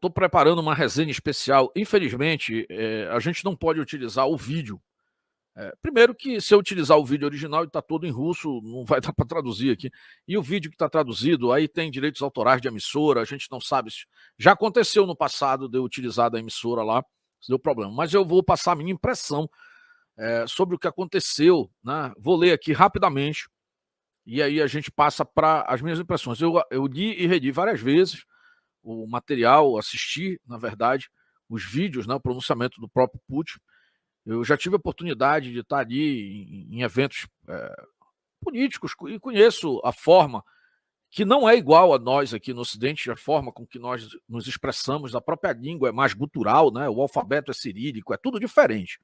estou preparando uma resenha especial. Infelizmente, a gente não pode utilizar o vídeo. Primeiro que se eu utilizar o vídeo original, ele está todo em russo, não vai dar para traduzir aqui. E o vídeo que está traduzido, aí tem direitos autorais de emissora, a gente não sabe se... Já aconteceu no passado de eu utilizar da emissora lá, isso deu problema. Mas eu vou passar a minha impressão sobre o que aconteceu, né? Vou ler aqui rapidamente, e aí a gente passa para as minhas impressões. Eu li e reli várias vezes o material, assisti, na verdade, os vídeos, né, o pronunciamento do próprio Putin. Eu já tive a oportunidade de estar ali em eventos políticos e conheço a forma que não é igual a nós aqui no Ocidente, a forma com que nós nos expressamos, a própria língua é mais gutural, né? O alfabeto é cirílico, é tudo diferente.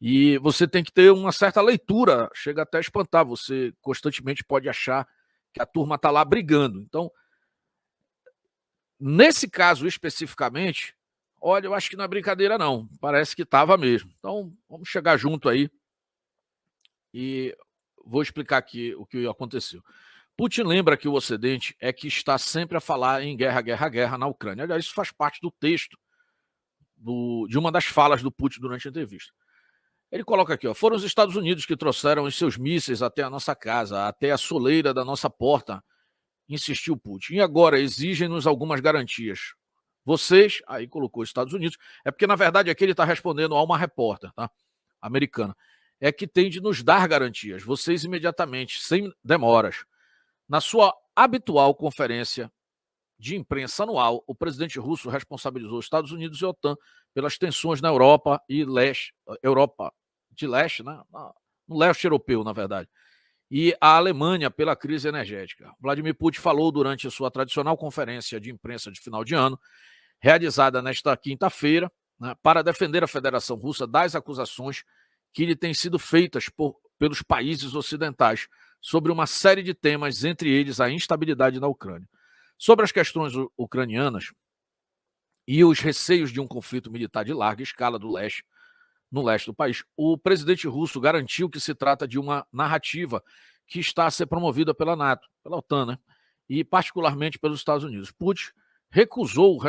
E você tem que ter uma certa leitura, chega até a espantar, você constantemente pode achar que a turma está lá brigando. Então, nesse caso especificamente, olha, eu acho que não é brincadeira não, parece que estava mesmo. Então, vamos chegar junto aí e vou explicar aqui o que aconteceu. Putin lembra que o Ocidente é que está sempre a falar em guerra, guerra, guerra na Ucrânia. Aliás, isso faz parte do texto de uma das falas do Putin durante a entrevista. Ele coloca aqui, ó, foram os Estados Unidos que trouxeram os seus mísseis até a nossa casa, até a soleira da nossa porta, insistiu Putin. E agora exigem-nos algumas garantias. Vocês, aí colocou os Estados Unidos, é porque na verdade aqui ele está respondendo a uma repórter, tá? Americana. É que tem de nos dar garantias, vocês imediatamente, sem demoras. Na sua habitual conferência de imprensa anual, o presidente russo responsabilizou os Estados Unidos e a OTAN pelas tensões na Europa de leste, né? No leste europeu, na verdade, e a Alemanha pela crise energética. Vladimir Putin falou durante sua tradicional conferência de imprensa de final de ano, realizada nesta quinta-feira, né, para defender a Federação Russa das acusações que lhe têm sido feitas pelos países ocidentais sobre uma série de temas, entre eles a instabilidade na Ucrânia. Sobre as questões ucranianas e os receios de um conflito militar de larga escala no leste do país, o presidente russo garantiu que se trata de uma narrativa que está a ser promovida pela NATO, pela OTAN, né? E particularmente pelos Estados Unidos. Putin recusou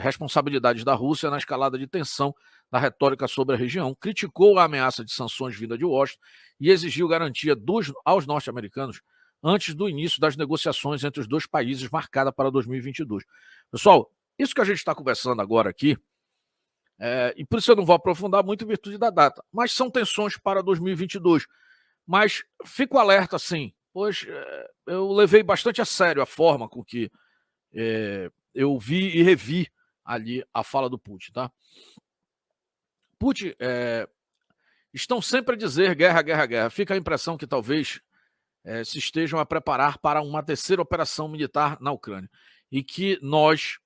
responsabilidades da Rússia na escalada de tensão da retórica sobre a região, criticou a ameaça de sanções vinda de Washington e exigiu garantia aos norte-americanos antes do início das negociações entre os dois países marcada para 2022. Pessoal, isso que a gente está conversando agora aqui, e por isso eu não vou aprofundar muito em virtude da data, mas são tensões para 2022. Mas fico alerta, sim, pois eu levei bastante a sério a forma com que eu vi e revi ali a fala do Putin, tá? Putin estão sempre a dizer guerra, guerra, guerra. Fica a impressão que talvez se estejam a preparar para uma terceira operação militar na Ucrânia e que nós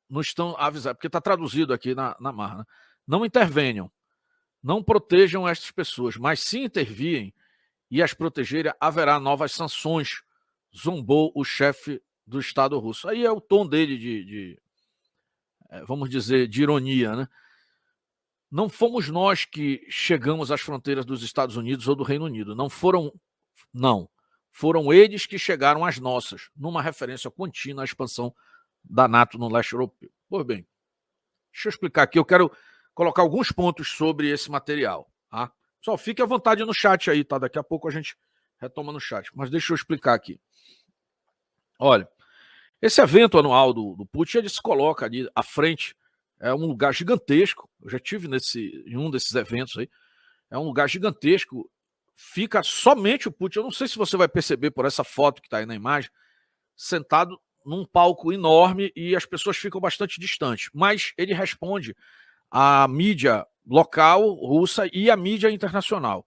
nos estão a avisar, porque está traduzido aqui na marra, né? Não intervenham, não protejam estas pessoas, mas se intervirem e as protegerem, haverá novas sanções, zombou o chefe do Estado russo. Aí é o tom dele vamos dizer, de ironia, né? Não fomos nós que chegamos às fronteiras dos Estados Unidos ou do Reino Unido, não. Foram eles que chegaram às nossas, numa referência contínua à expansão da NATO no leste europeu. Pois bem, deixa eu explicar aqui, eu quero colocar alguns pontos sobre esse material, tá? Só fique à vontade no chat aí, tá? Daqui a pouco a gente retoma no chat, mas deixa eu explicar aqui. Olha, esse evento anual do Putin, ele se coloca ali à frente, é um lugar gigantesco, eu já estive em um desses eventos aí, é um lugar gigantesco, fica somente o Putin, eu não sei se você vai perceber por essa foto que está aí na imagem, sentado num palco enorme e as pessoas ficam bastante distantes, mas ele responde à mídia local russa e à mídia internacional.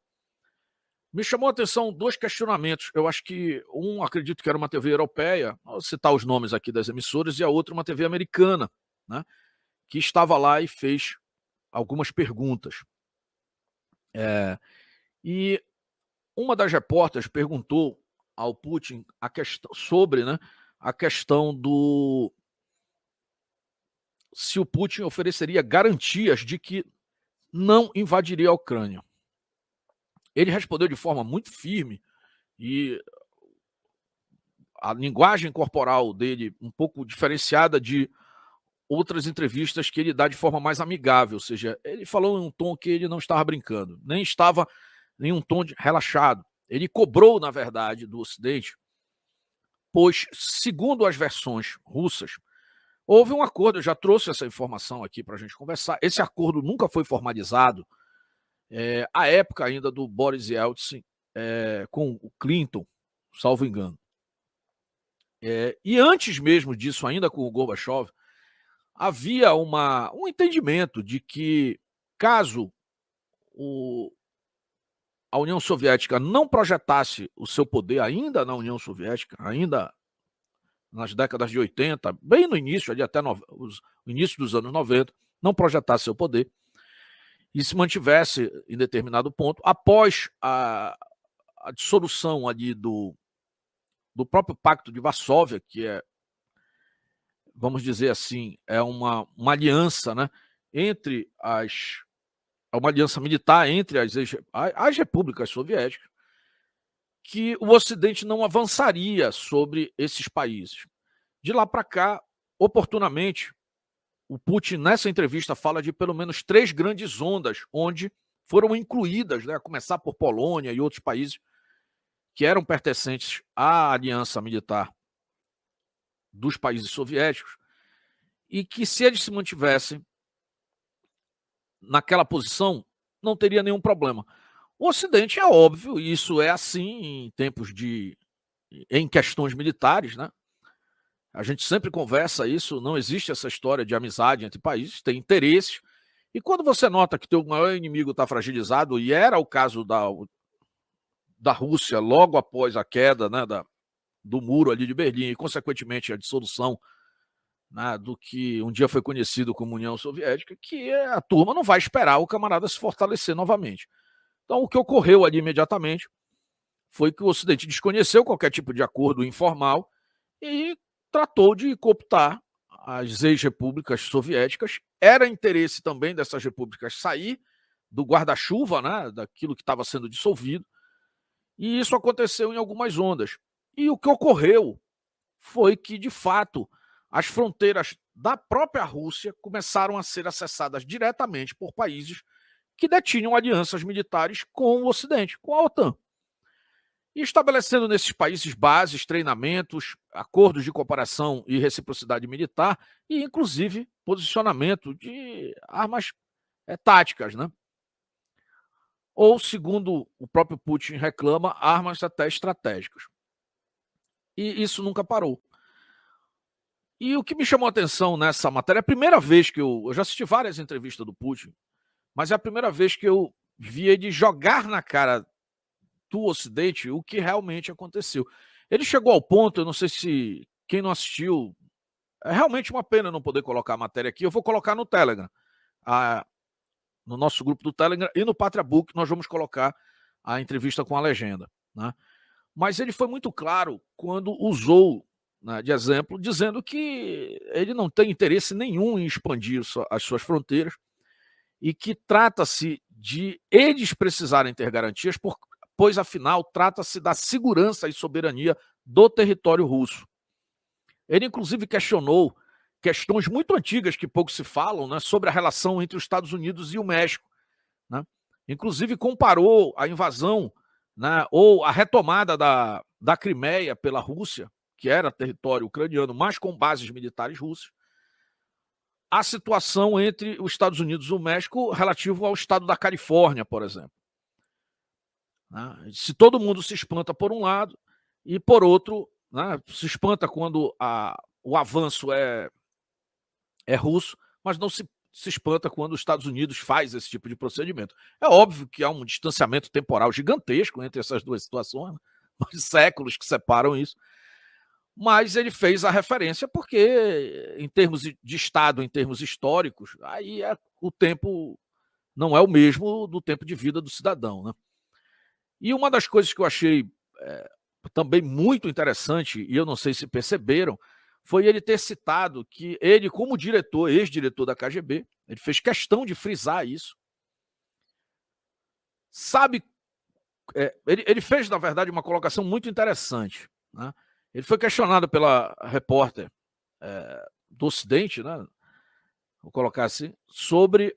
Me chamou a atenção dois questionamentos. Eu acho que acredito que era uma TV europeia, vou citar os nomes aqui das emissoras, e a outra uma TV americana, né, que estava lá e fez algumas perguntas. E uma das repórteres perguntou ao Putin sobre, né, a questão do se o Putin ofereceria garantias de que não invadiria a Ucrânia. Ele respondeu de forma muito firme e a linguagem corporal dele um pouco diferenciada de outras entrevistas que ele dá de forma mais amigável, ou seja, ele falou em um tom que ele não estava brincando, nem estava em um tom relaxado. Ele cobrou, na verdade, do Ocidente, pois, segundo as versões russas, houve um acordo, eu já trouxe essa informação aqui para a gente conversar, esse acordo nunca foi formalizado, à época ainda do Boris Yeltsin com o Clinton, salvo engano. E antes mesmo disso, ainda com o Gorbachev, havia um entendimento de que, caso a União Soviética não projetasse o seu poder ainda na União Soviética, ainda nas décadas de 80, bem no início, ali até o início dos anos 90, não projetasse seu poder e se mantivesse em determinado ponto, após a dissolução ali do próprio Pacto de Varsóvia, que é, vamos dizer assim, é uma aliança, né, entre uma aliança militar entre as repúblicas soviéticas, que o Ocidente não avançaria sobre esses países. De lá para cá, oportunamente, o Putin, nessa entrevista, fala de pelo menos 3 grandes ondas, onde foram incluídas, né, a começar por Polônia e outros países que eram pertencentes à aliança militar dos países soviéticos, e que, se eles se mantivessem naquela posição, não teria nenhum problema. O Ocidente é óbvio, isso é assim em tempos em questões militares, né? A gente sempre conversa isso, não existe essa história de amizade entre países, tem interesses. E quando você nota que teu maior inimigo está fragilizado, e era o caso da Rússia logo após a queda, né, do muro ali de Berlim e, consequentemente, a dissolução, né, do que um dia foi conhecido como União Soviética, que a turma não vai esperar o camarada se fortalecer novamente. Então, o que ocorreu ali imediatamente foi que o Ocidente desconheceu qualquer tipo de acordo informal e tratou de cooptar as ex-repúblicas soviéticas. Era interesse também dessas repúblicas sair do guarda-chuva, né, daquilo que estava sendo dissolvido, e isso aconteceu em algumas ondas. E o que ocorreu foi que, de fato, as fronteiras da própria Rússia começaram a ser acessadas diretamente por países que detinham alianças militares com o Ocidente, com a OTAN. E estabelecendo nesses países bases, treinamentos, acordos de cooperação e reciprocidade militar e, inclusive, posicionamento de armas táticas, né? Ou, segundo o próprio Putin reclama, armas até estratégicas. E isso nunca parou. E o que me chamou a atenção nessa matéria, é a primeira vez que eu já assisti várias entrevistas do Putin, mas é a primeira vez que eu vi ele jogar na cara do Ocidente o que realmente aconteceu. Ele chegou ao ponto, eu não sei se quem não assistiu, é realmente uma pena não poder colocar a matéria aqui, eu vou colocar no Telegram, no nosso grupo do Telegram, e no Pátria Book nós vamos colocar a entrevista com a legenda, né? Mas ele foi muito claro quando usou, né, de exemplo, dizendo que ele não tem interesse nenhum em expandir as suas fronteiras e que trata-se de eles precisarem ter garantias, pois, afinal, trata-se da segurança e soberania do território russo. Ele, inclusive, questionou questões muito antigas que pouco se falam, né, sobre a relação entre os Estados Unidos e o México, né? Inclusive, comparou a invasão, né, ou a retomada da Crimeia pela Rússia, que era território ucraniano, mas com bases militares russas, a situação entre os Estados Unidos e o México relativo ao estado da Califórnia, por exemplo. Se todo mundo se espanta por um lado e, por outro, né, se espanta quando o avanço é russo, mas não se espanta quando os Estados Unidos faz esse tipo de procedimento. É óbvio que há um distanciamento temporal gigantesco entre essas duas situações, né? Séculos que separam isso, mas ele fez a referência porque, em termos de Estado, em termos históricos, aí o tempo não é o mesmo do tempo de vida do cidadão, né? E uma das coisas que eu achei também muito interessante, e eu não sei se perceberam, foi ele ter citado que ele, como diretor, ex-diretor da KGB, ele fez questão de frisar isso. Sabe, ele fez, na verdade, uma colocação muito interessante, né? Ele foi questionado pela repórter do Ocidente, né, vou colocar assim, sobre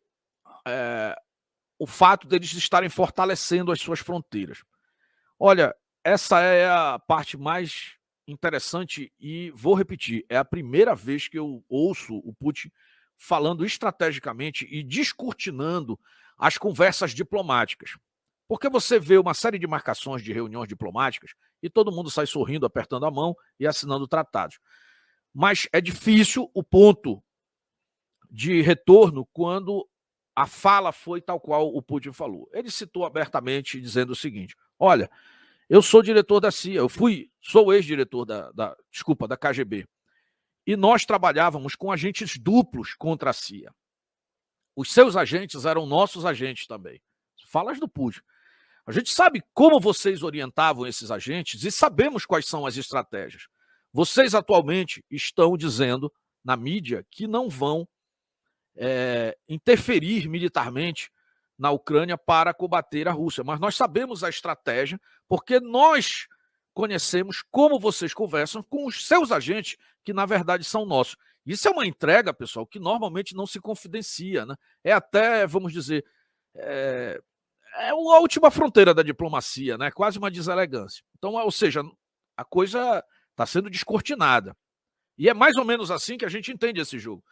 o fato deles estarem fortalecendo as suas fronteiras. Olha, essa é a parte mais interessante e vou repetir, é a primeira vez que eu ouço o Putin falando estrategicamente e descortinando as conversas diplomáticas. Porque você vê uma série de marcações de reuniões diplomáticas e todo mundo sai sorrindo, apertando a mão e assinando tratados. Mas é difícil o ponto de retorno quando a fala foi tal qual o Putin falou. Ele citou abertamente dizendo o seguinte: olha, eu sou diretor da CIA, sou ex-diretor da KGB. E nós trabalhávamos com agentes duplos contra a CIA. Os seus agentes eram nossos agentes também. Falas do Putin. A gente sabe como vocês orientavam esses agentes e sabemos quais são as estratégias. Vocês atualmente estão dizendo na mídia que não vão interferir militarmente na Ucrânia para combater a Rússia, mas nós sabemos a estratégia porque nós conhecemos como vocês conversam com os seus agentes, que na verdade são nossos. Isso é uma entrega, pessoal, que normalmente não se confidencia, né? É até, vamos dizer, é a última fronteira da diplomacia, né? Quase uma deselegância. Então, ou seja, a coisa está sendo descortinada. E é mais ou menos assim que a gente entende esse jogo.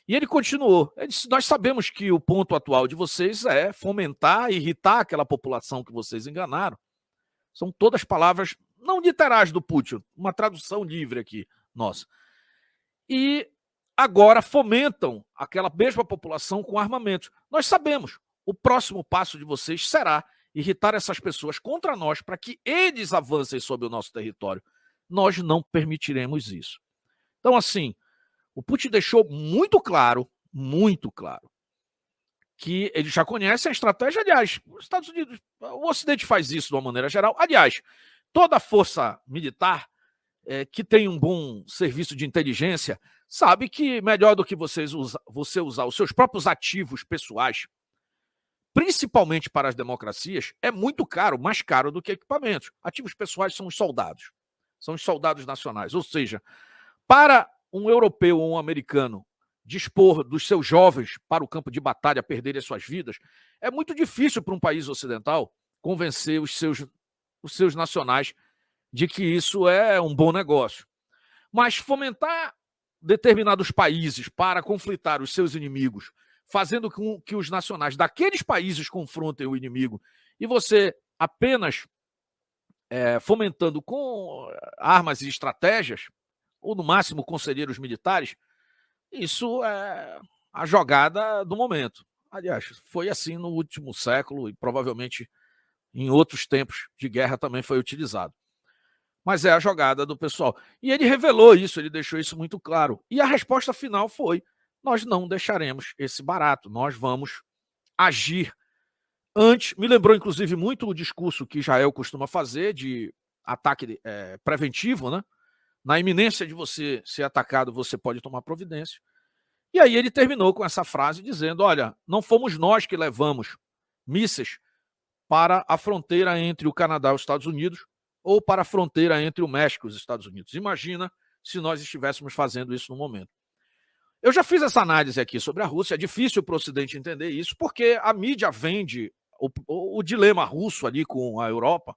E ele continuou. Ele disse: nós sabemos que o ponto atual de vocês é fomentar, irritar aquela população que vocês enganaram. São todas palavras não literais do Putin, uma tradução livre aqui, nossa. E agora fomentam aquela mesma população com armamentos. Nós sabemos, o próximo passo de vocês será irritar essas pessoas contra nós para que eles avancem sobre o nosso território. Nós não permitiremos isso. Então, assim, o Putin deixou muito claro, que ele já conhece a estratégia. Aliás, os Estados Unidos, o Ocidente faz isso de uma maneira geral. Aliás, toda força militar que tem um bom serviço de inteligência sabe que melhor do que você usar os seus próprios ativos pessoais, principalmente para as democracias, é muito caro, mais caro do que equipamentos. Ativos pessoais são os soldados nacionais. Ou seja, para um europeu ou um americano dispor dos seus jovens para o campo de batalha, perderem as suas vidas, é muito difícil para um país ocidental convencer os seus nacionais de que isso é um bom negócio. Mas fomentar determinados países para conflitar os seus inimigos, fazendo com que os nacionais daqueles países confrontem o inimigo, e você apenas fomentando com armas e estratégias, ou no máximo conselheiros militares, isso é a jogada do momento. Aliás, foi assim no último século e provavelmente em outros tempos de guerra também foi utilizado. Mas é a jogada do pessoal. E ele revelou isso, ele deixou isso muito claro. E a resposta final foi: nós não deixaremos esse barato, nós vamos agir antes. Me lembrou, inclusive, muito o discurso que Israel costuma fazer de ataque preventivo, né? Na iminência de você ser atacado, você pode tomar providência. E aí ele terminou com essa frase dizendo: olha, não fomos nós que levamos mísseis para a fronteira entre o Canadá e os Estados Unidos ou para a fronteira entre o México e os Estados Unidos. Imagina se nós estivéssemos fazendo isso no momento. Eu já fiz essa análise aqui sobre a Rússia. É difícil para o Ocidente entender isso, porque a mídia vende o dilema russo ali com a Europa,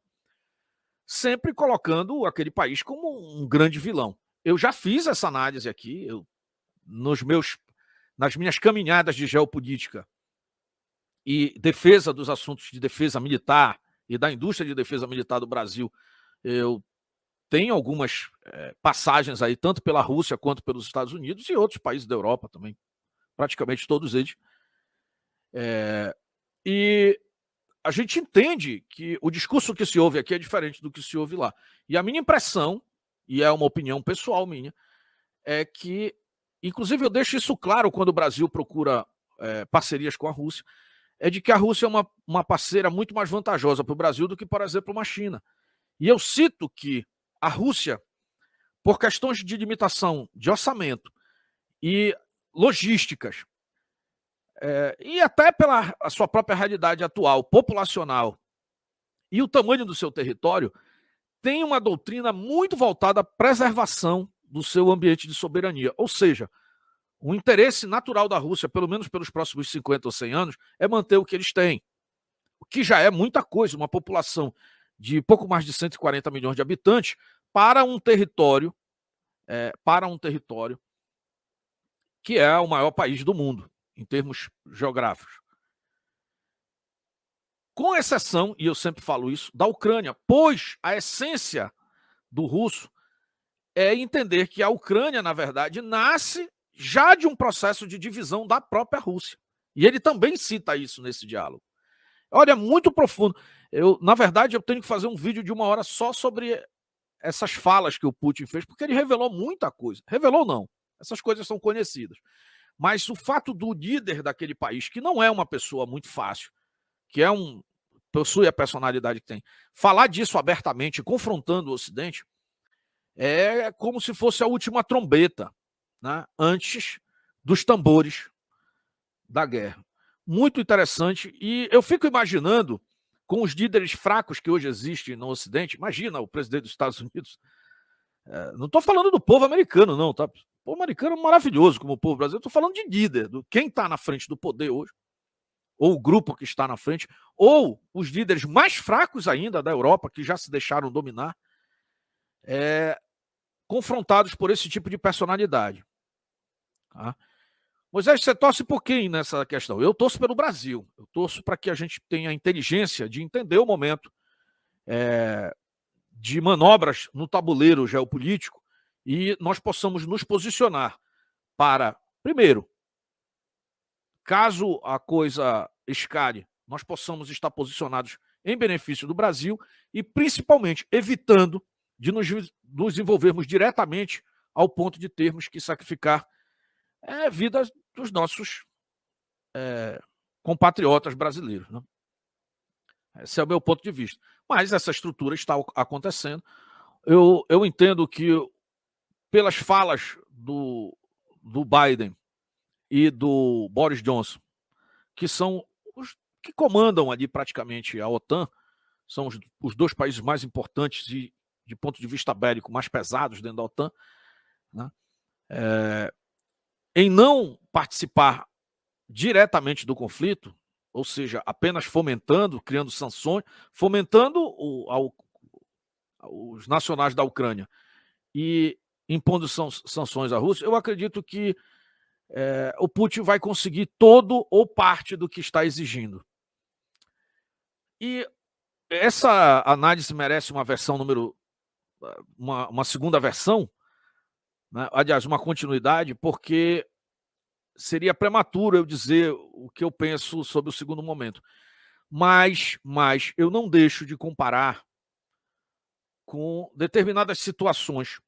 sempre colocando aquele país como um grande vilão. Eu já fiz essa análise aqui, nas minhas caminhadas de geopolítica e defesa dos assuntos de defesa militar e da indústria de defesa militar do Brasil. Eu tenho algumas passagens aí, tanto pela Rússia quanto pelos Estados Unidos e outros países da Europa também, praticamente todos eles. E a gente entende que o discurso que se ouve aqui é diferente do que se ouve lá. E a minha impressão, e é uma opinião pessoal minha, é que, inclusive eu deixo isso claro quando o Brasil procura parcerias com a Rússia, é de que a Rússia é uma parceira muito mais vantajosa para o Brasil do que, por exemplo, uma China. E eu cito que a Rússia, por questões de limitação de orçamento e logísticas, e até pela a sua própria realidade atual, populacional, e o tamanho do seu território, tem uma doutrina muito voltada à preservação do seu ambiente de soberania. Ou seja, o interesse natural da Rússia, pelo menos pelos próximos 50 ou 100 anos, é manter o que eles têm. O que já é muita coisa, uma população de pouco mais de 140 milhões de habitantes para um território, que é o maior país do mundo, em termos geográficos. Com exceção, e eu sempre falo isso, da Ucrânia, pois a essência do russo é entender que a Ucrânia, na verdade, nasce já de um processo de divisão da própria Rússia. E ele também cita isso nesse diálogo. Olha, é muito profundo. Na verdade, eu tenho que fazer um vídeo de 1 hora só sobre essas falas que o Putin fez, porque ele revelou muita coisa. Revelou não, essas coisas são conhecidas. Mas o fato do líder daquele país, que não é uma pessoa muito fácil, que possui a personalidade que tem, falar disso abertamente, confrontando o Ocidente, é como se fosse a última trombeta, né, antes dos tambores da guerra. Muito interessante, e eu fico imaginando, com os líderes fracos que hoje existem no Ocidente, imagina o presidente dos Estados Unidos, não estou falando do povo americano, não, tá? O povo americano é maravilhoso, como o povo brasileiro, estou falando de líder, do quem está na frente do poder hoje, ou o grupo que está na frente, ou os líderes mais fracos ainda da Europa, que já se deixaram dominar, confrontados por esse tipo de personalidade. Tá? Moisés, você torce por quem nessa questão? Eu torço pelo Brasil. Eu torço para que a gente tenha a inteligência de entender o momento de manobras no tabuleiro geopolítico e nós possamos nos posicionar para, primeiro, caso a coisa escale, nós possamos estar posicionados em benefício do Brasil e, principalmente, evitando de nos envolvermos diretamente ao ponto de termos que sacrificar vidas dos nossos compatriotas brasileiros. Né? Esse é o meu ponto de vista. Mas essa estrutura está acontecendo. Eu entendo que, pelas falas do Biden e do Boris Johnson, que são os que comandam ali praticamente a OTAN, são os dois países mais importantes e, de ponto de vista bélico, mais pesados dentro da OTAN, né? Em não participar diretamente do conflito, ou seja, apenas fomentando, criando sanções, fomentando os nacionais da Ucrânia e impondo sanções à Rússia, eu acredito que o Putin vai conseguir todo ou parte do que está exigindo. E essa análise merece uma versão uma segunda versão, né? Aliás, uma continuidade, porque seria prematuro eu dizer o que eu penso sobre o segundo momento. Mas eu não deixo de comparar com determinadas situações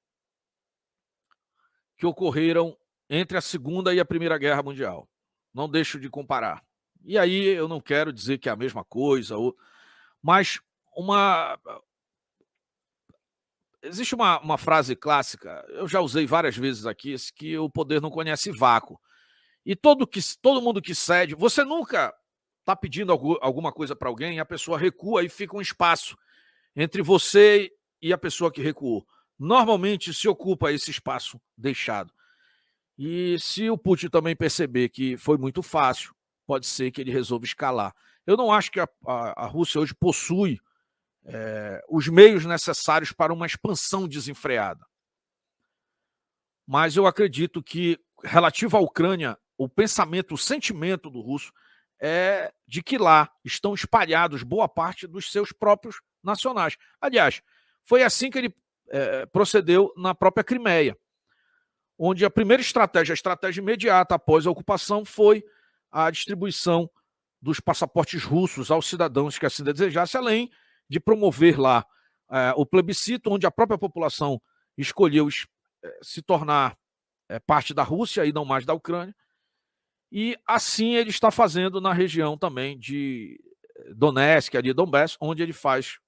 que ocorreram entre a Segunda e a Primeira Guerra Mundial. Não deixo de comparar. E aí eu não quero dizer que é a mesma coisa, mas existe uma frase clássica, eu já usei várias vezes aqui, que o poder não conhece vácuo. E todo mundo que cede, você nunca está pedindo alguma coisa para alguém e a pessoa recua e fica um espaço entre você e a pessoa que recuou. Normalmente se ocupa esse espaço deixado. E se o Putin também perceber que foi muito fácil, pode ser que ele resolva escalar. Eu não acho que a Rússia hoje possui os meios necessários para uma expansão desenfreada. Mas eu acredito que, relativo à Ucrânia, o pensamento, o sentimento do russo é de que lá estão espalhados boa parte dos seus próprios nacionais. Aliás, foi assim que ele procedeu na própria Crimeia, onde a primeira estratégia, a estratégia imediata após a ocupação, foi a distribuição dos passaportes russos aos cidadãos que assim desejassem, além de promover lá o plebiscito, onde a própria população escolheu se tornar parte da Rússia e não mais da Ucrânia. E assim ele está fazendo na região também de Donetsk, ali Donbass, onde ele faz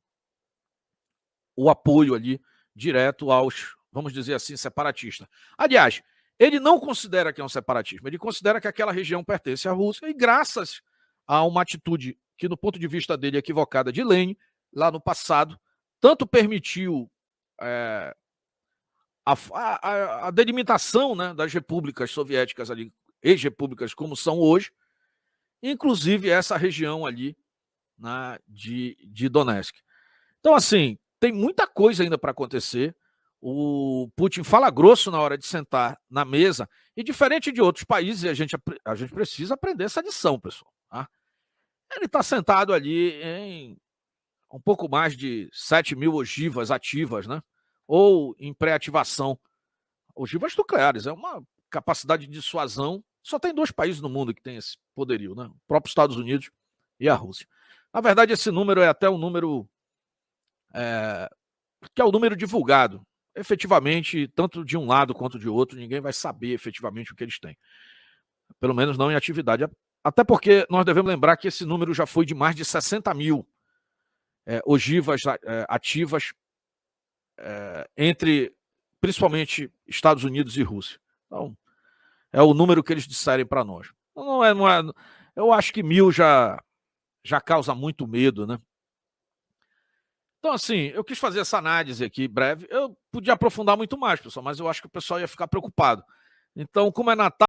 o apoio ali direto aos, vamos dizer assim, separatistas. Aliás, ele não considera que é um separatismo, ele considera que aquela região pertence à Rússia e graças a uma atitude que, no ponto de vista dele, é equivocada de Lenin, lá no passado, tanto permitiu a delimitação, né, das repúblicas soviéticas ali, ex-repúblicas como são hoje, inclusive essa região ali, né, de Donetsk. Então, assim, tem muita coisa ainda para acontecer. O Putin fala grosso na hora de sentar na mesa, e diferente de outros países, a gente precisa aprender essa lição, pessoal. Tá? Ele está sentado ali em um pouco mais de 7 mil ogivas ativas, né? Ou em pré-ativação. Ogivas nucleares, é uma capacidade de dissuasão. Só tem 2 países no mundo que tem esse poderio, né? O próprio Estados Unidos e a Rússia. Na verdade, esse número é até um número que é o número divulgado. Efetivamente, tanto de um lado quanto de outro, ninguém vai saber efetivamente o que eles têm. Pelo menos não em atividade. Até porque nós devemos lembrar que esse número já foi de mais de 60 mil ogivas ativas entre, principalmente, Estados Unidos e Rússia. Então, é o número que eles disserem para nós. Não é, eu acho que 1000 já causa muito medo, né? Então, assim, eu quis fazer essa análise aqui breve. Eu podia aprofundar muito mais, pessoal, mas eu acho que o pessoal ia ficar preocupado. Então, como é Natal...